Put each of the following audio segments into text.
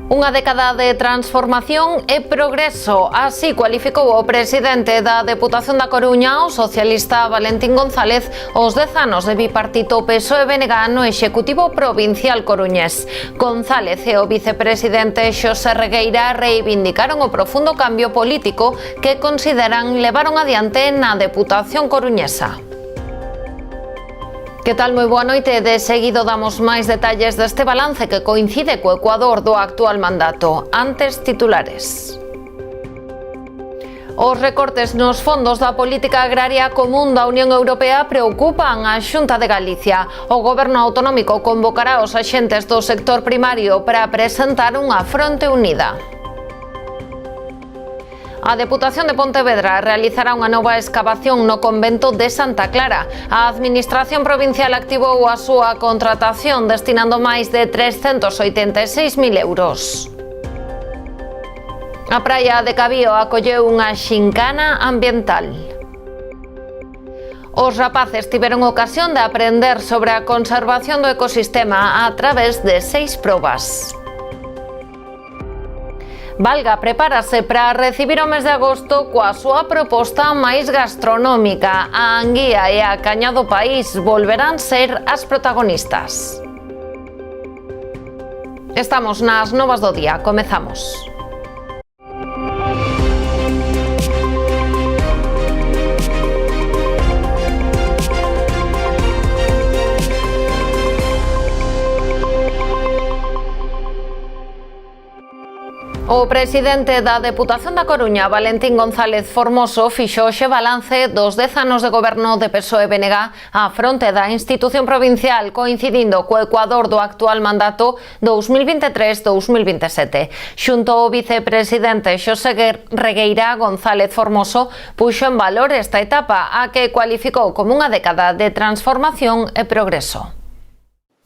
Unha década de transformación e progreso, así cualificou o presidente da Deputación da Coruña, o socialista Valentín González, os 10 anos de bipartito PSOE-BNG no Executivo Provincial coruñés. González e o vicepresidente Xosé Regueira reivindicaron o profundo cambio político que consideran levaron adiante na Deputación coruñesa. Que tal? Moi boa noite. De seguido damos máis detalles deste balance que coincide co Ecuador do actual mandato. Antes, titulares. Os recortes nos fondos da política agraria común da Unión Europea preocupan a Xunta de Galicia. O Goberno autonómico convocará os axentes do sector primario para presentar unha fronte unida. A Deputación de Pontevedra realizará unha nova escavación no convento de Santa Clara. A Administración Provincial activou a súa contratación destinando máis de 386.000 euros. A praia de Cabío acolleu unha xincana ambiental. Os rapaces tiveron ocasión de aprender sobre a conservación do ecosistema a través de 6 probas. Valga prepárase para recibir o mes de agosto coa súa proposta máis gastronómica. A Anguía e a Caña do País volverán ser as protagonistas. Estamos nas novas do día. Comezamos. O presidente da Deputación da Coruña, Valentín González Formoso, fixo hoxe balance dos 10 anos de goberno de PSOE-BNG á fronte da institución provincial, coincidindo co Ecuador do actual mandato 2023-2027. Xunto ao vicepresidente Xosé Regueira, González Formoso puxo en valor esta etapa, a que cualificou como unha década de transformación e progreso.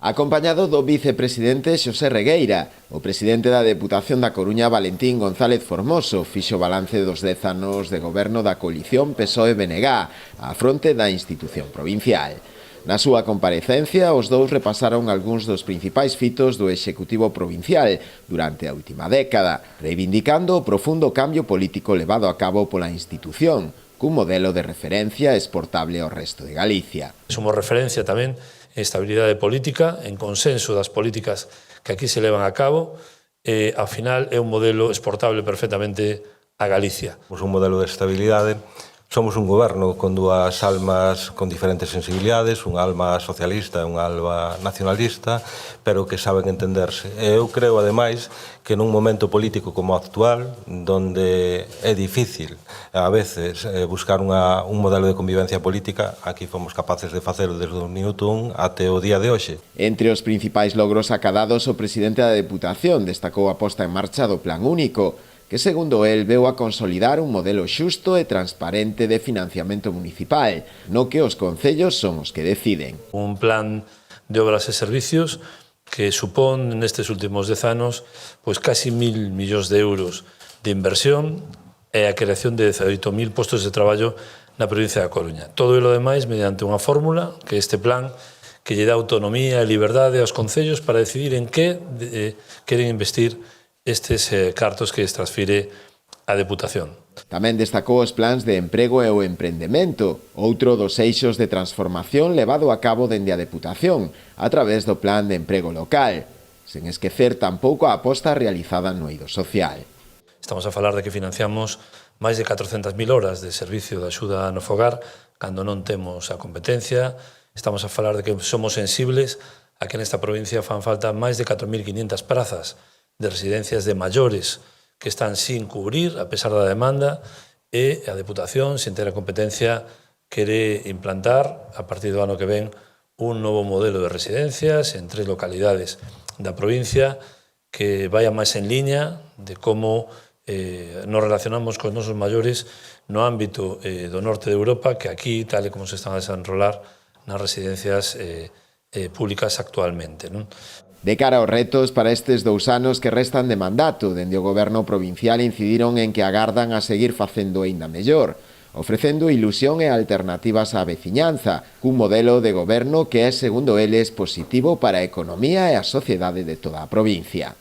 Acompañado do vicepresidente Xosé Regueira, o presidente da Deputación da Coruña, Valentín González Formoso, fixo balance dos 10 anos de goberno da coalición PSOE-BNG á fronte da institución provincial. Na súa comparecencia, os dous repasaron algúns dos principais fitos do Executivo Provincial durante a última década, reivindicando o profundo cambio político levado a cabo pola institución, cun modelo de referencia exportable ao resto de Galicia. Somos referencia tamén en estabilidade política, en consenso das políticas que aquí se levan a cabo, e, ao final, é un modelo exportable perfectamente a Galicia. Somos un modelo de estabilidade, somos un goberno con dúas almas con diferentes sensibilidades, unha alma socialista e unha alma nacionalista, pero que saben entenderse. E eu creo, ademais, que nun momento político como o actual, donde é difícil a veces buscar un modelo de convivencia política, aquí fomos capaces de facelo desde o minuto 1 até o día de hoxe. Entre os principais logros acadados, o presidente da Deputación destacou a posta en marcha do Plan Único, que, segundo el, veu a consolidar un modelo xusto e transparente de financiamento municipal, no que os concellos son os que deciden. Un plan de obras e servicios que supón nestes últimos 10 anos pois casi 1.000 millóns de euros de inversión e a creación de 18.000 postos de traballo na provincia da Coruña. Todo e lo demais mediante unha fórmula, que este plan, que lle dá autonomía e liberdade aos concellos para decidir en que queren investir estes cartos que transfire a Deputación. Tamén destacou os plans de emprego e o emprendemento, outro dos eixos de transformación levado a cabo dende a Deputación, a través do Plan de Emprego Local, sen esquecer tampouco a aposta realizada no eido social. Estamos a falar de que financiamos máis de 400.000 horas de servicio de axuda no fogar, cando non temos a competencia. Estamos a falar de que somos sensibles a que nesta provincia fan falta máis de 4.500 prazas de residencias de maiores que están sin cubrir, a pesar da demanda, e a Deputación, sin ter a competencia, quere implantar, a partir do ano que ven, un novo modelo de residencias en 3 localidades da provincia que vaya máis en liña de como nos relacionamos con nosos maiores no ámbito do norte de Europa, que aquí, tal e como se están a desenrolar nas residencias públicas actualmente, non? De cara aos retos para estes 2 anos que restan de mandato, dende o goberno provincial incidiron en que agardan a seguir facendo aínda mellor, ofrecendo ilusión e alternativas á veciñanza, cun modelo de goberno que é, segundo eles, positivo para a economía e a sociedade de toda a provincia.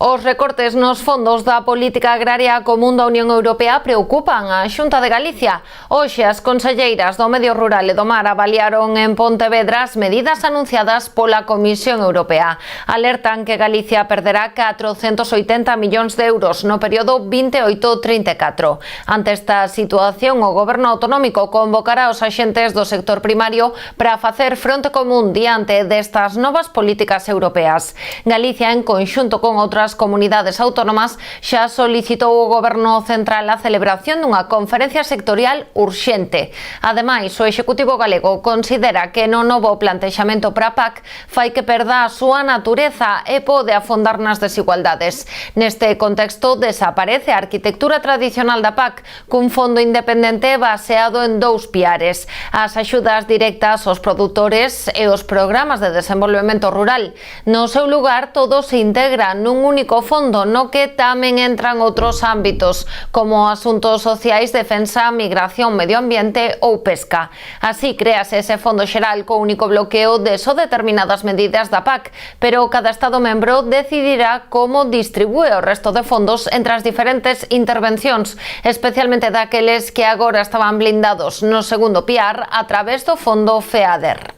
Os recortes nos fondos da política agraria común da Unión Europea preocupan a Xunta de Galicia. Hoxe as conselleiras do Medio Rural e do Mar avaliaron en Pontevedra as medidas anunciadas pola Comisión Europea. Alertan que Galicia perderá 480 millóns de euros no período 28-34. Ante esta situación, o Goberno autonómico convocará os axentes do sector primario para facer fronte común diante destas novas políticas europeas. Galicia, en conxunto con outras comunidades autónomas, xa solicitou ao Goberno Central a celebración dunha conferencia sectorial urxente. Ademais, o Executivo galego considera que no novo plantexamento para a PAC fai que perda a súa natureza e pode afondar nas desigualdades. Neste contexto, desaparece a arquitectura tradicional da PAC cun fondo independente baseado en dous piares: as axudas directas aos produtores e os programas de desenvolvemento rural. No seu lugar, todo se integra nun único fondo no que tamén entran outros ámbitos como asuntos sociais, defensa, migración, medio ambiente ou pesca. Así créase ese fondo xeral co único bloqueo de só determinadas medidas da PAC, pero cada Estado membro decidirá como distribúe o resto de fondos entre as diferentes intervencións, especialmente daqueles que agora estaban blindados no segundo piar a través do fondo FEADER.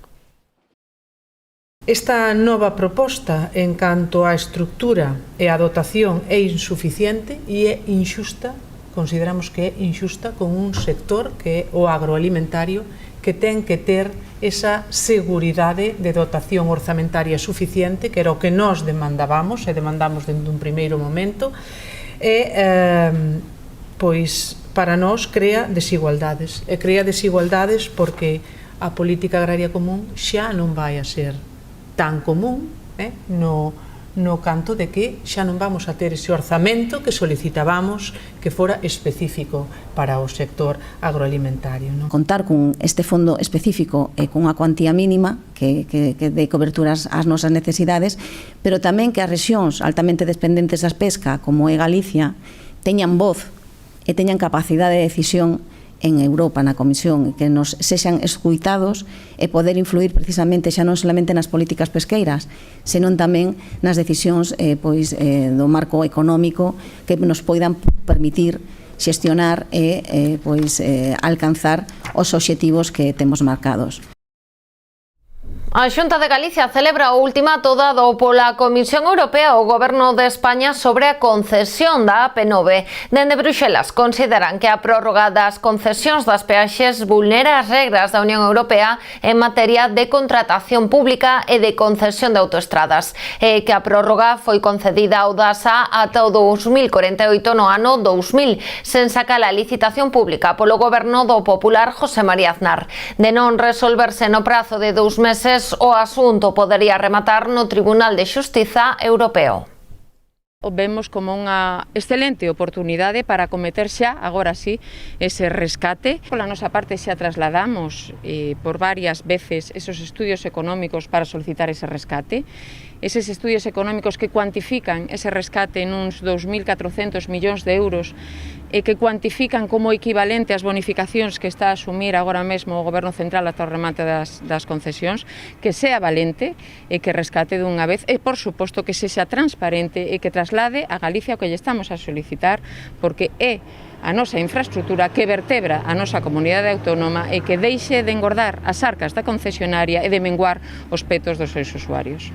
Esta nova proposta en canto á estructura e a dotación é insuficiente e é inxusta, consideramos que é inxusta con un sector que é o agroalimentario, que ten que ter esa seguridade de dotación orzamentaria suficiente, que era o que nós demandábamos e demandamos dentro dun primeiro momento, e pois para nós crea desigualdades, e crea desigualdades porque a política agraria común xa non vai a ser tan común no canto de que xa non vamos a ter ese orzamento que solicitábamos que fora específico para o sector agroalimentario. Contar con este fondo específico e cunha cuantía mínima que dé coberturas ás nosas necesidades, pero tamén que as rexións altamente dependentes da pesca, como é Galicia, teñan voz e teñan capacidade de decisión en Europa, na Comisión, que nos sexan escuitados e poder influir precisamente xa non solamente nas políticas pesqueiras, senón tamén nas decisións do marco económico que nos poidan permitir xestionar e alcanzar os obxectivos que temos marcados. A Xunta de Galicia celebra o ultimato dado pola Comisión Europea ao Goberno de España sobre a concesión da AP9. Dende Bruxelas consideran que a prórroga das concesións das peaxes vulnera as regras da Unión Europea en materia de contratación pública e de concesión de autoestradas, e que a prórroga foi concedida ao DASA ata o 2048 no ano 2000, sen sacar a licitación pública polo Goberno do Popular José María Aznar. De non resolverse no prazo de 2 meses, o asunto podería rematar no Tribunal de Xustiza Europeo. O vemos como unha excelente oportunidade para acometer xa, agora sí, ese rescate. Pola nosa parte xa trasladamos por varias veces esos estudios económicos para solicitar ese rescate. Eses estudios económicos que cuantifican ese rescate en uns 2.400 millóns de euros e que cuantifican como equivalente ás bonificacións que está a asumir agora mesmo o Goberno Central ata o remate das concesións, que sea valente e que rescate dunha vez e, por suposto, que sexa transparente e que traslade a Galicia o que lle estamos a solicitar, porque é a nosa infraestrutura que vertebra a nosa comunidade autónoma e que deixe de engordar as arcas da concesionaria e de menguar os petos dos seus usuarios.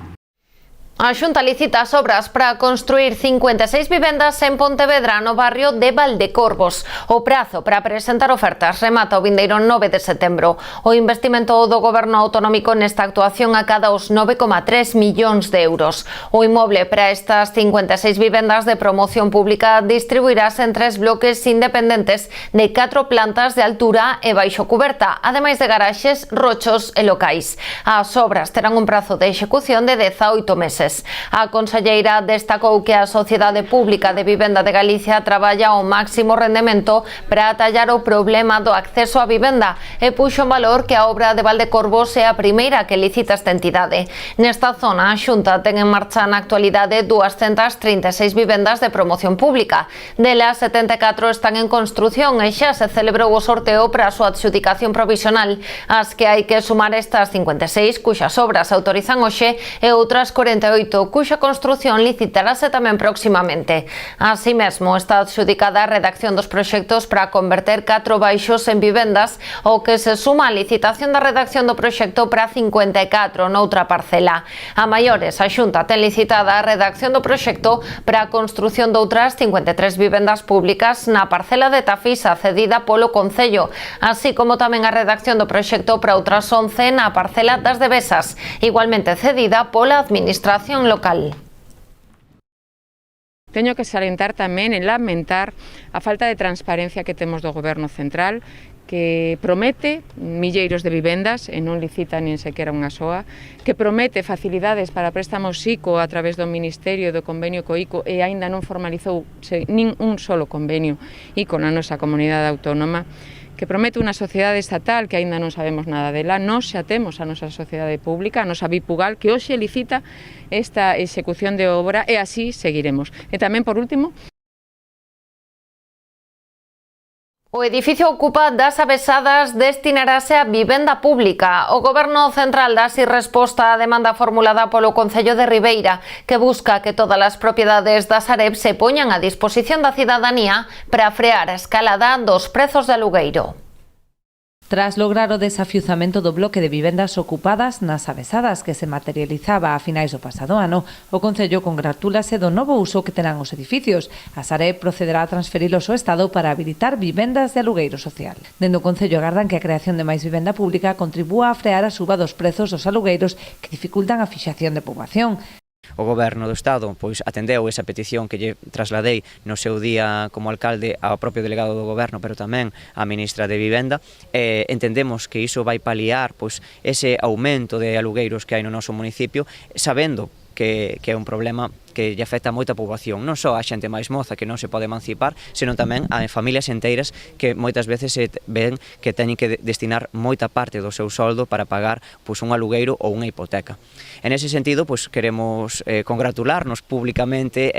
A Xunta licita as obras para construir 56 vivendas en Pontevedra, no barrio de Valdecorvos. O prazo para presentar ofertas remata o vindeiro 9 de setembro. O investimento do Goberno autonómico nesta actuación acada os 9,3 millóns de euros. O inmoble para estas 56 vivendas de promoción pública distribuirás en 3 bloques independentes de 4 plantas de altura e baixo cuberta, ademais de garaxes, rochos e locais. As obras terán un prazo de execución de 18 meses. A conselleira destacou que a Sociedade Pública de Vivenda de Galicia traballa ao máximo rendemento para atallar o problema do acceso á vivenda e puxo en valor que a obra de Valdecorvos é a primeira que licita esta entidade. Nesta zona, a Xunta ten en marcha na actualidade 236 vivendas de promoción pública. Delas, 74 están en construción e xa se celebrou o sorteo para a súa adxudicación provisional, as que hai que sumar estas 56 cuxas obras autorizan hoxe e outras 48 2018, cuxa construción licitarase tamén próximamente. Así mesmo, está adxudicada a redacción dos proxectos para converter 4 baixos en vivendas, o que se suma a licitación da redacción do proxecto para 54 noutra parcela. A maiores, a Xunta ten licitada a redacción do proxecto para a construción de outras 53 vivendas públicas na parcela de Tafisa cedida polo Concello, así como tamén a redacción do proxecto para outras 11 na parcela das Devesas, igualmente cedida pola Administración local. Teño que salientar tamén e lamentar a falta de transparencia que temos do Goberno Central, que promete milleiros de vivendas e non licita nin sequera unha soa, que promete facilidades para préstamos ICO a través do Ministerio do convenio co ICO e aínda non formalizou nin un solo convenio ICO na nosa comunidade autónoma, que promete unha sociedade estatal que aínda non sabemos nada dela. Nós xa temos a nosa sociedade pública, a nosa Bipugal, que hoxe licita esta execución de obra e así seguiremos. E tamén, por último, o edificio Ocupa das Avesadas destinarase a vivenda pública. O Goberno Central dá así resposta á demanda formulada polo Concello de Ribeira, que busca que todas as propiedades da Sareb se poñan a disposición da cidadanía para frear a escalada dos prezos de alugueiro. Tras lograr o desafiuzamento do bloque de vivendas ocupadas nas Avesadas que se materializaba a finais do pasado ano, o Concello congratúlase do novo uso que terán os edificios. A Sareb procederá a transferilos ao Estado para habilitar vivendas de alugueiro social. Dende o Concello agardan que a creación de máis vivenda pública contribúa a frear a suba dos prezos dos alugueiros que dificultan a fixación de poboación. O Goberno do Estado pois atendeu esa petición que lle trasladei no seu día como alcalde ao propio delegado do Goberno, pero tamén á ministra de Vivenda. Entendemos que iso vai paliar pois ese aumento de alugueiros que hai no noso municipio, sabendo que é un problema que lle afecta a moita poboación, non só a xente máis moza que non se pode emancipar, senón tamén a familias enteiras que moitas veces se ven que teñen que destinar moita parte do seu soldo para pagar pois un alugueiro ou unha hipoteca. En ese sentido, pois queremos congratularnos públicamente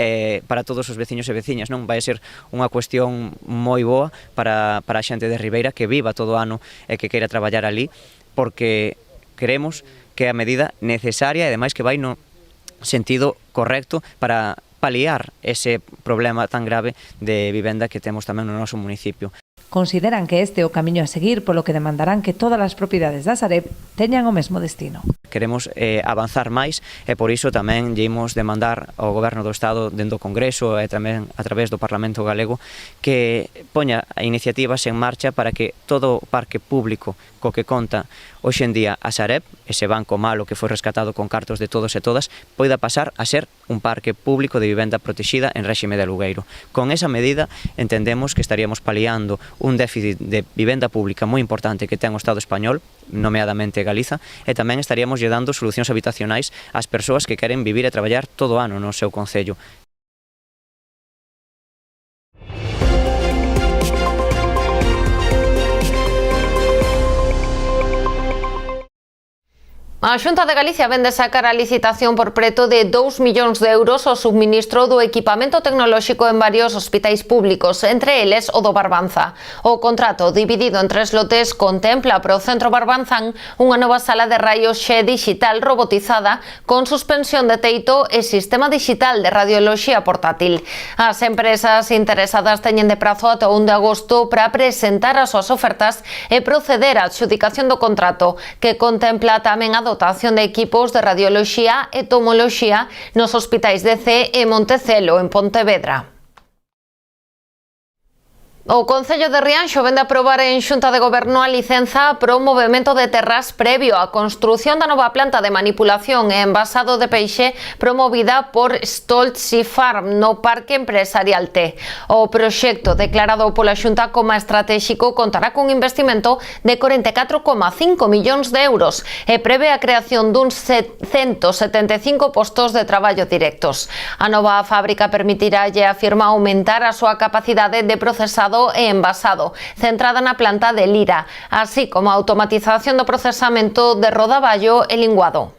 para todos os veciños e veciñas, non? Vai ser unha cuestión moi boa para a xente de Ribeira que viva todo o ano e que queira traballar ali, porque queremos que é a medida necesaria e ademais que vai no sentido correcto para paliar ese problema tan grave de vivenda que temos tamén no noso municipio. Consideran que este é o camiño a seguir, polo que demandarán que todas as propiedades da Sareb teñan o mesmo destino. Queremos avanzar máis e por iso tamén lle imos demandar ao Goberno do Estado dentro do Congreso e tamén a través do Parlamento Galego que poña iniciativas en marcha para que todo o parque público co que conta hoxe en día a Sareb, ese banco malo que foi rescatado con cartos de todos e todas, poida pasar a ser un parque público de vivenda protexida en réxime de alugueiro. Con esa medida entendemos que estaríamos paliando un déficit de vivenda pública moi importante que ten o Estado español, nomeadamente Galiza, e tamén estaríamos lle dando solucións habitacionais ás persoas que queren vivir e traballar todo o ano no seu concello. A Xunta de Galicia vende sacar a licitación por preto de 2 millóns de euros o subministro do equipamento tecnolóxico en varios hospitais públicos, entre eles o do Barbanza. O contrato, dividido en 3 lotes, contempla para o Centro Barbanzán unha nova sala de raios X digital robotizada con suspensión de teito e sistema digital de radioloxía portátil. As empresas interesadas teñen de prazo ata 1 de agosto para presentar as súas ofertas e proceder á adxudicación do contrato, que contempla tamén a dotación de equipos de radioloxía e tomoloxía nos hospitais de Cee e Montecelo, en Pontevedra. O Concello de Rianxo vende aprobar en Xunta de Goberno a licenza para o movemento de terras previo á construción da nova planta de manipulación e envasado de peixe promovida por Stoltzy Farm no Parque Empresarial T. O proxecto declarado pola Xunta como estratégico contará cun investimento de 44,5 millóns de euros e prevé a creación duns 175 postos de traballo directos. A nova fábrica permitirálle a firma aumentar a súa capacidade de procesado e envasado, centrada na planta de Lira, así como a automatización do procesamento de rodaballo e linguado.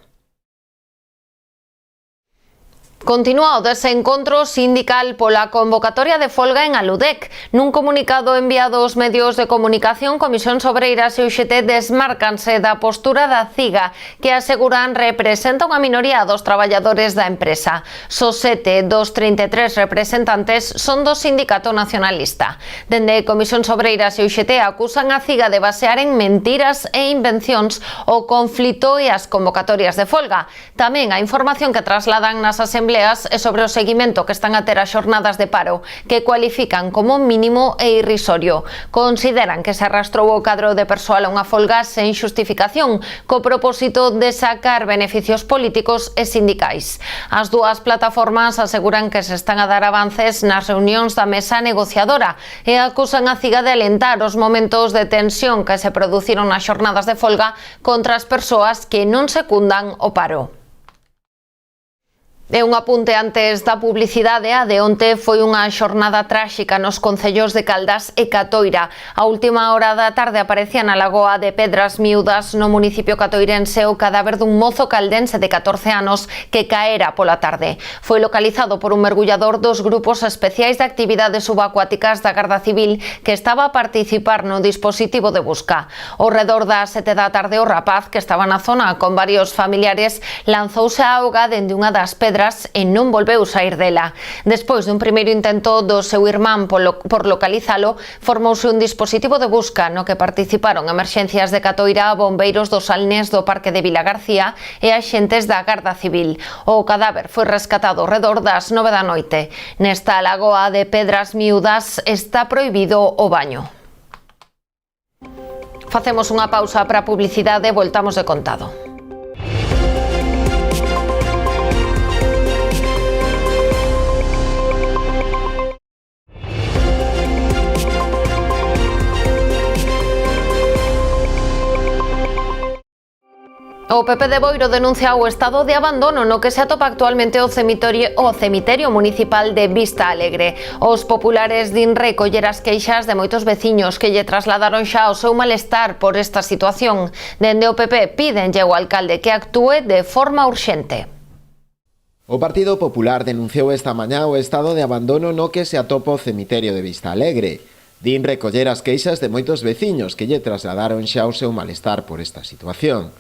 Continúa o desencontro sindical pola convocatoria de folga en Aludec. Nun comunicado enviado aos medios de comunicación, Comisións Obreiras e UGT desmárcanse da postura da CIGA, que aseguran representa unha minoría dos traballadores da empresa. Só 7 dos 33 representantes son do Sindicato Nacionalista. Dende Comisións Obreiras e UGT acusan a CIGA de basear en mentiras e invencións o conflito e as convocatorias de folga. Tamén a información que trasladan nas asembleas e sobre o seguimento que están a ter as xornadas de paro, que cualifican como mínimo e irrisorio. Consideran que se arrastrou o cadro de persoal a unha folga sen xustificación, co propósito de sacar beneficios políticos e sindicais. As dúas plataformas aseguran que se están a dar avances nas reunións da mesa negociadora e acusan a CIGA de alentar os momentos de tensión que se produciron nas xornadas de folga contra as persoas que non secundan o paro. E un apunte antes da publicidade, a de onte foi unha xornada tráxica nos concellos de Caldas e Catoira. A última hora da tarde aparecía na lagoa de Pedras Miúdas, no municipio catoirense, o cadáver dun mozo caldense de 14 anos que caera pola tarde. Foi localizado por un mergullador dos grupos especiais de actividades subacuáticas da Garda Civil que estaba a participar no dispositivo de busca. Ao redor das 7 da tarde, o rapaz, que estaba na zona con varios familiares, lanzouse á auga dende unha das pedras e non volveu sair dela. Despois dun primeiro intento do seu irmán por localizalo, formouse un dispositivo de busca no que participaron emerxencias de Catoira, bombeiros do Salnés do Parque de Vilagarcía e axentes da Garda Civil. O cadáver foi rescatado ao redor das 9 da noite. Nesta lagoa de Pedras Miúdas está prohibido o baño. Facemos unha pausa para a publicidade e voltamos de contado. O PP de Boiro denuncia o estado de abandono no que se atopa actualmente o cemiterio municipal de Vista Alegre. Os populares din recoller as queixas de moitos veciños que lle trasladaron xa o seu malestar por esta situación. Dende o PP pídenlle ao alcalde que actúe de forma urxente. O Partido Popular denunciou esta mañá o estado de abandono no que se atopa o cemiterio de Vista Alegre. Din recoller as queixas de moitos veciños que lle trasladaron xa o seu malestar por esta situación.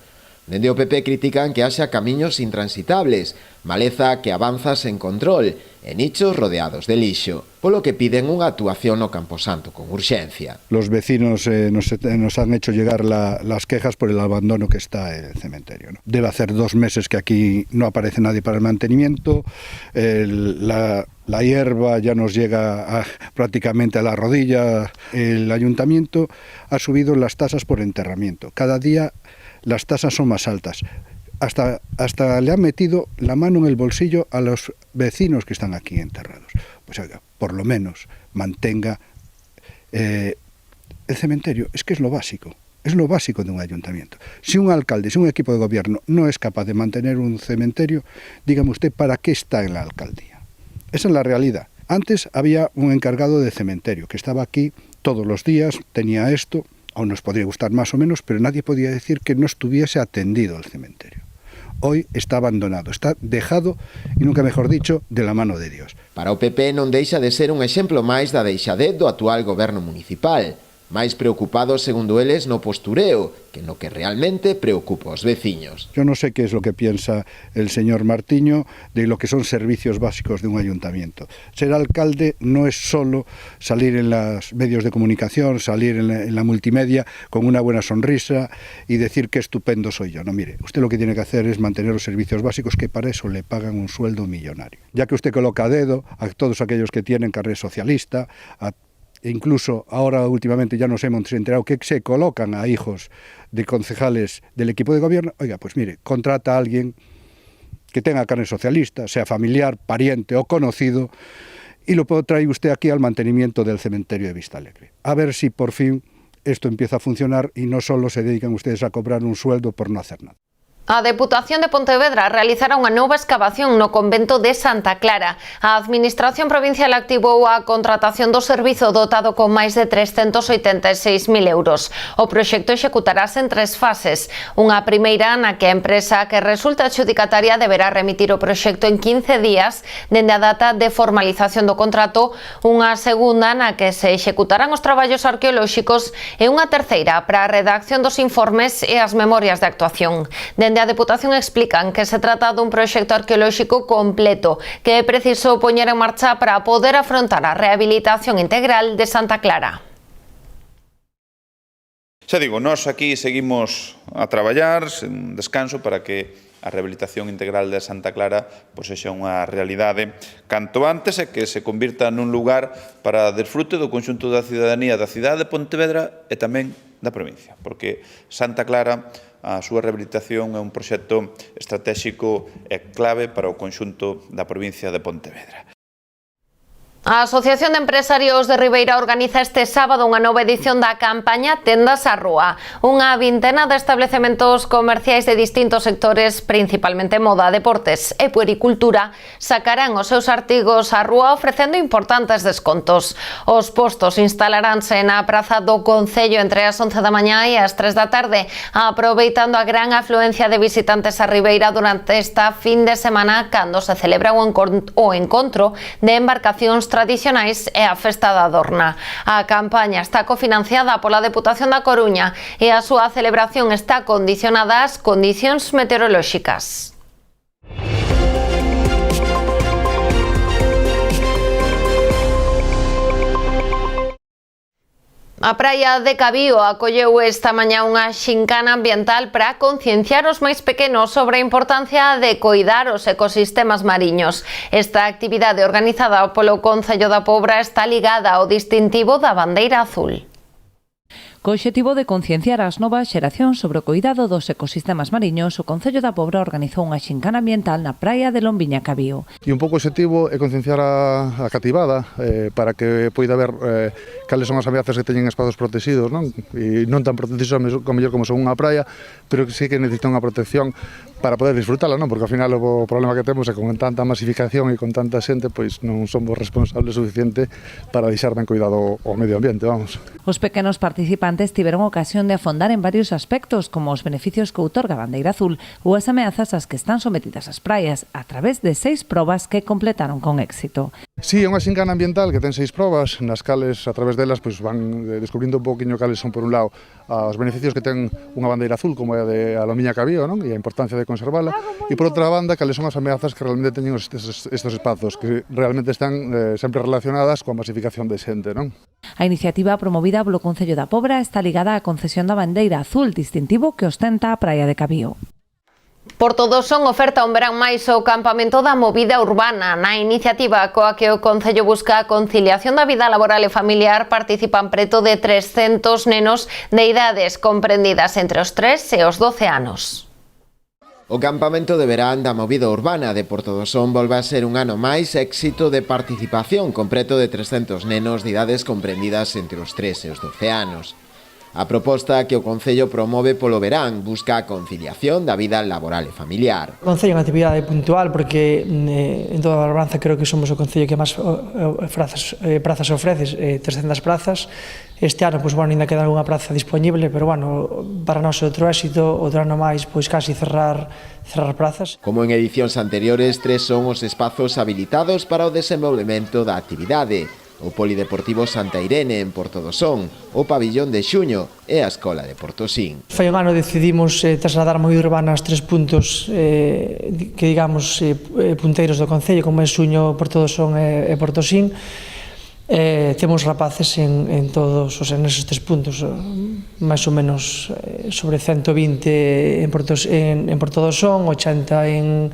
Dende o PP critican que haxa camiños intransitables, maleza que avanza sen control e nichos rodeados de lixo, polo que piden unha actuación no Camposanto con urxencia. Los vecinos nos han hecho llegar las quejas por el abandono que está en el cementerio, ¿no? Debe hacer 2 meses que aquí no aparece nadie para el mantenimiento, la hierba ya nos llega prácticamente a la rodilla. El ayuntamiento ha subido las tasas por enterramiento. Cada día las tasas son más altas. Hasta le han metido la mano en el bolsillo a los vecinos que están aquí enterrados. Pues oiga, por lo menos mantenga el cementerio. Es que es lo básico de un ayuntamiento. Si un alcalde, si un equipo de gobierno no es capaz de mantener un cementerio, dígame usted, ¿para qué está en la alcaldía? Esa es la realidad. Antes había un encargado de cementerio que estaba aquí todos los días, tenía esto. Aún nos podría gustar más o menos, pero nadie podía decir que no estuviese atendido el cementerio. Hoy está abandonado, está dejado, e nunca mejor dicho, de la mano de Dios. Para o PP non deixa de ser un exemplo máis da deixadez do actual goberno municipal, máis preocupados, segundo eles, no postureo, que no que realmente preocupa aos veciños. Yo no sé qué es lo que piensa el señor Martiño de lo que son servicios básicos de un ayuntamiento. Ser alcalde no es solo salir en los medios de comunicación, salir en la multimedia con una buena sonrisa y decir qué estupendo soy yo. No, mire, usted lo que tiene que hacer es mantener los servicios básicos, que para eso le pagan un sueldo millonario. Ya que usted coloca a dedo a todos aquellos que tienen carnet socialista, incluso ahora últimamente ya nos hemos enterado que se colocan a hijos de concejales del equipo de gobierno, oiga, pues mire, contrata a alguien que tenga carnet socialista, sea familiar, pariente o conocido, y lo trae usted aquí al mantenimiento del cementerio de Vista Alegre. A ver si por fin esto empieza a funcionar y no solo se dedican ustedes a cobrar un sueldo por no hacer nada. A Deputación de Pontevedra realizará unha nova escavación no convento de Santa Clara. A Administración Provincial activou a contratación do servizo dotado con máis de 386.000 euros. O proxecto executarase en 3 fases. Unha primeira na que a empresa que resulta adxudicataria deberá remitir o proxecto en 15 días dende a data de formalización do contrato, unha segunda na que se executarán os traballos arqueolóxicos e unha terceira para a redacción dos informes e as memorias de actuación. Dende a Deputación explican que se trata dun proxecto arqueolóxico completo que é preciso poñer en marcha para poder afrontar a rehabilitación integral de Santa Clara. Xa digo, nós aquí seguimos a traballar sen descanso para que a rehabilitación integral de Santa Clara pois sexa unha realidade canto antes e que se convirta nun lugar para desfrute do conxunto da cidadanía da cidade de Pontevedra e tamén da provincia, porque Santa Clara, a súa rehabilitación é un proxecto estratégico e clave para o conxunto da provincia de Pontevedra. A Asociación de Empresarios de Ribeira organiza este sábado unha nova edición da campaña Tendas á Rúa. Unha vintena de establecementos comerciais de distintos sectores, principalmente moda, deportes e puericultura, sacarán os seus artigos á rúa ofrecendo importantes descontos. Os postos instalaránse na Praza do Concello entre as 11 da mañá e as 3 da tarde, aproveitando a gran afluencia de visitantes a Ribeira durante esta fin de semana cando se celebra o encontro de embarcacións tradicionais e a Festa da Adorna. A campaña está cofinanciada pola Deputación da Coruña e a súa celebración está condicionada ás condicións meteorolóxicas. A praia de Cabío acolleu esta mañá unha xincana ambiental para concienciar os máis pequenos sobre a importancia de coidar os ecosistemas mariños. Esta actividade organizada polo Concello da Pobra está ligada ao distintivo da bandeira azul. Co obxectivo de concienciar as novas xeracións sobre o cuidado dos ecosistemas mariños, o Concello da Pobra organizou unha xincana ambiental na praia de Lombiña Cabío. E un pouco o obxectivo é concienciar a cativada para que poida ver cales son as ameazas que teñen espazos protegidos, non? E non tan protegidos como son unha praia, pero que sí que necesitan unha protección para poder disfrutala, non? Porque ao final o problema que temos é que con tanta masificación e con tanta xente, pois non somos responsables suficiente para deixar ben cuidado o medio ambiente, vamos. Os pequenos participantes tiveron ocasión de afondar en varios aspectos, como os beneficios que outorga a bandeira azul ou as ameazas ás que están sometidas as praias, a través de 6 probas que completaron con éxito. Sí, é unha xincana ambiental que ten 6 probas, nas cales, a través delas, pois van descubrindo un poquinho cales son, por un lado, os beneficios que ten unha bandeira azul, como é a de Lombiña Cabío, non? E a importancia de conservala, e por outra banda, cales son as ameazas que realmente teñen estes espazos, que realmente están sempre relacionadas coa masificación de xente, non? A iniciativa promovida polo Concello da Pobra está ligada á concesión da bandeira azul, distintivo que ostenta a praia de Cabío. Portodosón oferta un verán máis o campamento da movida urbana. Na iniciativa coa que o Concello busca a conciliación da vida laboral e familiar participan preto de 300 nenos de idades comprendidas entre os 3 e os 12 anos. O campamento de verán da movida urbana de Portodosón volve a ser un ano máis éxito de participación con preto de 300 nenos de idades comprendidas entre os 3 e os 12 anos. A proposta que o Concello promove polo verán busca a conciliación da vida laboral e familiar. O Concello é unha actividade puntual porque en toda a Barbanza creo que somos o Concello que máis prazas ofrece, 300 prazas. Este ano, pois, bueno, ainda queda algunha praza disponible, pero, bueno, para nós é outro éxito, outro ano máis, pois, casi cerrar prazas. Como en edicións anteriores, 3 son os espazos habilitados para o desenvolvemento da actividade. O Polideportivo Santa Irene en Portodosón, o Pabillón de Xuño e a Escola de Portosín. Fai un ano decidimos trasladar a movida urbana aos 3 puntos que, digamos, punteiros do Concello, como é Xuño, Portodosón e Portosín. Temos rapaces en todos neses 3 puntos, máis ou menos sobre 120 en Portodosón, 80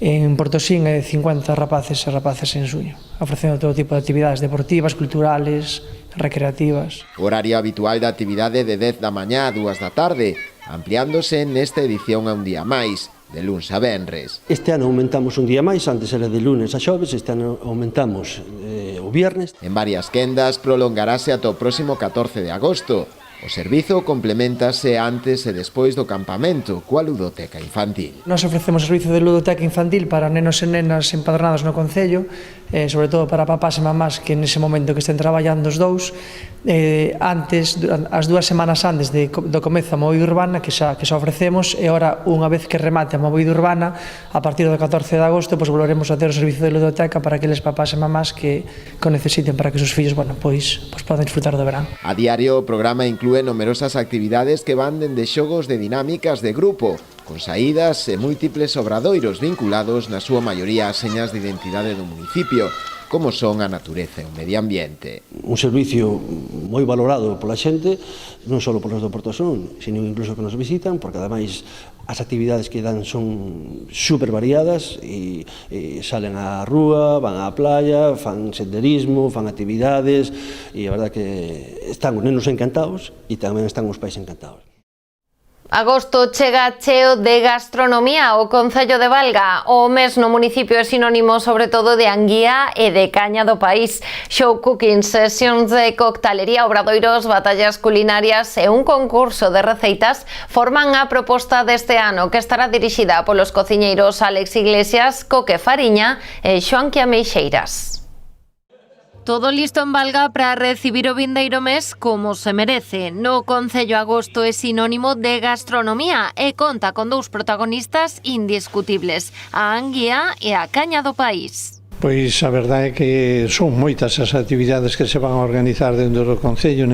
en Portosín e 50 rapaces e rapaces en Xuño, ofrecendo todo tipo de actividades deportivas, culturales, recreativas. O horario habitual da actividade de 10 da mañá a 2 da tarde, ampliándose nesta edición a un día máis, de luns a venres. Este ano aumentamos un día máis, antes era de lunes a xoves, este ano aumentamos o viernes. En varias quendas prolongarase ata o próximo 14 de agosto, O servizo complementase antes e despois do campamento coa ludoteca infantil. Nos ofrecemos servizo de ludoteca infantil para nenos e nenas empadronados no Concello, sobre todo para papás e mamás que nese momento que estén traballando os dous, antes, as 2 semanas antes do comezo a movida urbana que xa ofrecemos, e ora unha vez que remate a movida urbana, a partir do 14 de agosto, volveremos a ter o servizo de ludoteca para aqueles papás e mamás que o necesiten para que os seus fillos, pois podan disfrutar do verán. A diario o programa inclúe numerosas actividades que van dende xogos de dinámicas de grupo, con saídas e múltiples obradoiros vinculados na súa maioría ás señas de identidade do municipio, como son a natureza e o medio ambiente. Un servicio moi valorado pola xente, non só polos do Porto Son, sino incluso que nos visitan, porque ademais as actividades que dan son super variadas e salen á rúa, van á playa, fan senderismo, fan actividades e a verdad que están os nenos encantados e tamén están os pais encantados. Agosto chega cheo de gastronomía ao Concello de Valga. O mes no municipio é sinónimo sobre todo de anguía e de caña do país. Show cooking, sesións de coctelería, obradoiros, batallas culinarias e un concurso de receitas forman a proposta deste ano, que estará dirixida polos cociñeiros Alex Iglesias, Coque Fariña e Xoanquia Meixeiras. Todo listo en Valga para recibir o vindeiro mes como se merece. No Concello agosto é sinónimo de gastronomía e conta con 2 protagonistas indiscutibles, a anguía e a caña do país. Pois a verdade é que son moitas as actividades que se van a organizar dentro do Concello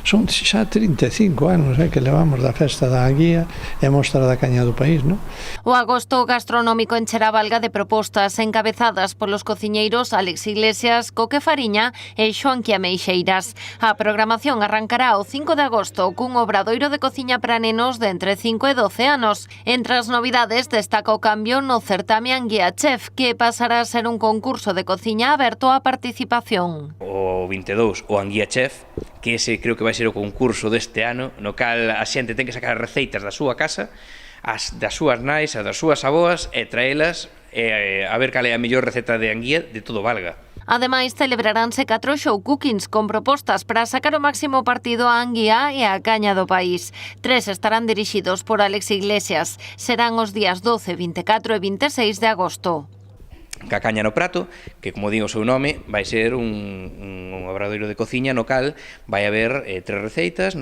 son xa 35 anos que levamos da festa da anguía e mostra da caña do país, non? O agosto gastronómico encherá Valga de propostas encabezadas polos cociñeiros Alex Iglesias, Coque Fariña e Xoanquia Meixeiras. A programación arrancará o 5 de agosto cun obradoiro de cociña para nenos de entre 5 e 12 anos. Entre as novidades destaca o cambio no certame Anguía Chef, que pasará a ser un concurso de cociña aberto á participación. O 22, o Anguía Chef, que ese creo que vai ser o concurso deste ano, no cal a xente ten que sacar receitas da súa casa, das súas nais, as das súas aboas, e traelas a ver cal é a mellor receta de anguía de todo Valga. Ademais, celebraránse 4 show cookings con propostas para sacar o máximo partido á anguía e á caña do país. 3 estarán dirixidos por Alex Iglesias. Serán os días 12, 24 e 26 de agosto. Ca caña no prato, que como digo o seu nome, vai ser un obradoiro de cociña no cal vai haber 3 receitas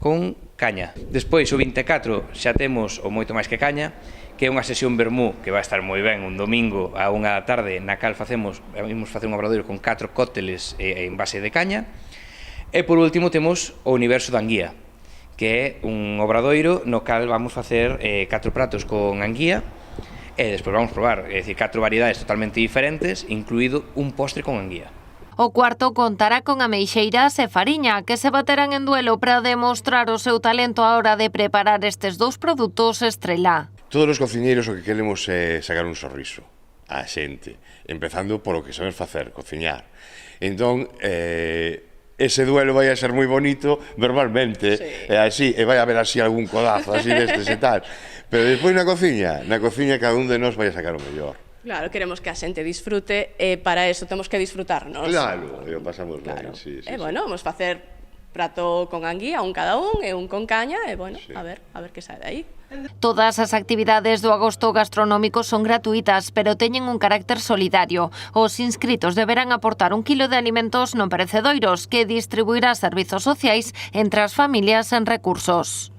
con caña. Despois, o 24, xa temos o moito máis que caña, que é unha sesión vermú que vai estar moi ben un domingo a 1 da tarde, na cal vamos facer un obradoiro con 4 cócteles en base de caña. E por último temos o universo da anguía, que é un obradoiro no cal vamos facer 4 pratos con anguía, e despois vamos probar, é dicir, 4 variedades totalmente diferentes, incluído un postre con anguía. O cuarto contará con Ameixeiras e Fariña, que se baterán en duelo para demostrar o seu talento a hora de preparar estes 2 produtos estrela. Todos os cociñeiros o que queremos é sacar un sorriso á xente, empezando polo que sabemos facer, cociñar. Entón, ese duelo vai a ser moi bonito verbalmente, así, e vai a haber así algún codazo, así destes e tal. Pero despois na cociña cada un de nós vai a sacar o mellor. Claro, queremos que a xente disfrute e para eso temos que disfrutarnos. Claro, e o pasamos ben, sí. E bueno, vamos facer prato con anguía, un cada un e un con caña e bueno, a ver que sae de aí. Todas as actividades do agosto gastronómico son gratuitas, pero teñen un carácter solidario. Os inscritos deberán aportar 1 kilo de alimentos non perecedoiros que distribuirá servizos sociais entre as familias en recursos.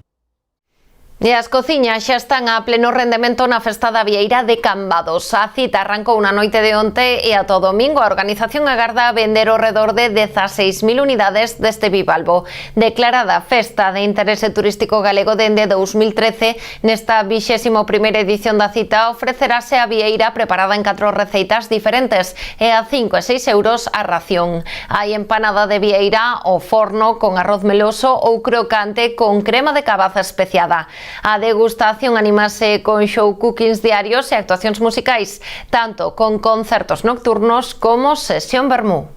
E as cociñas xa están a pleno rendemento na festa da Vieira de Cambados. A cita arrancou unha noite de onte e ata o domingo a organización agarda vender ao redor de 16.000 unidades deste bivalvo. Declarada Festa de Interese Turístico Galego dende 2013, nesta 21ª edición da cita ofrecerase a Vieira preparada en 4 receitas diferentes e a 5 e 6 euros a ración. Hai empanada de Vieira ao forno con arroz meloso ou crocante con crema de cabaza especiada. A degustación animase con show cookings diarios e actuacións musicais, tanto con concertos nocturnos como sesión vermú.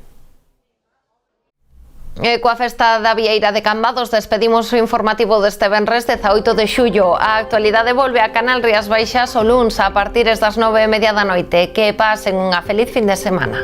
E coa festa da Vieira de Cambados despedimos o informativo deste venres 18 de xullo. A actualidade volve a Canal Rías Baixas o luns a partir das 9:30 da noite. Que pasen unha feliz fin de semana.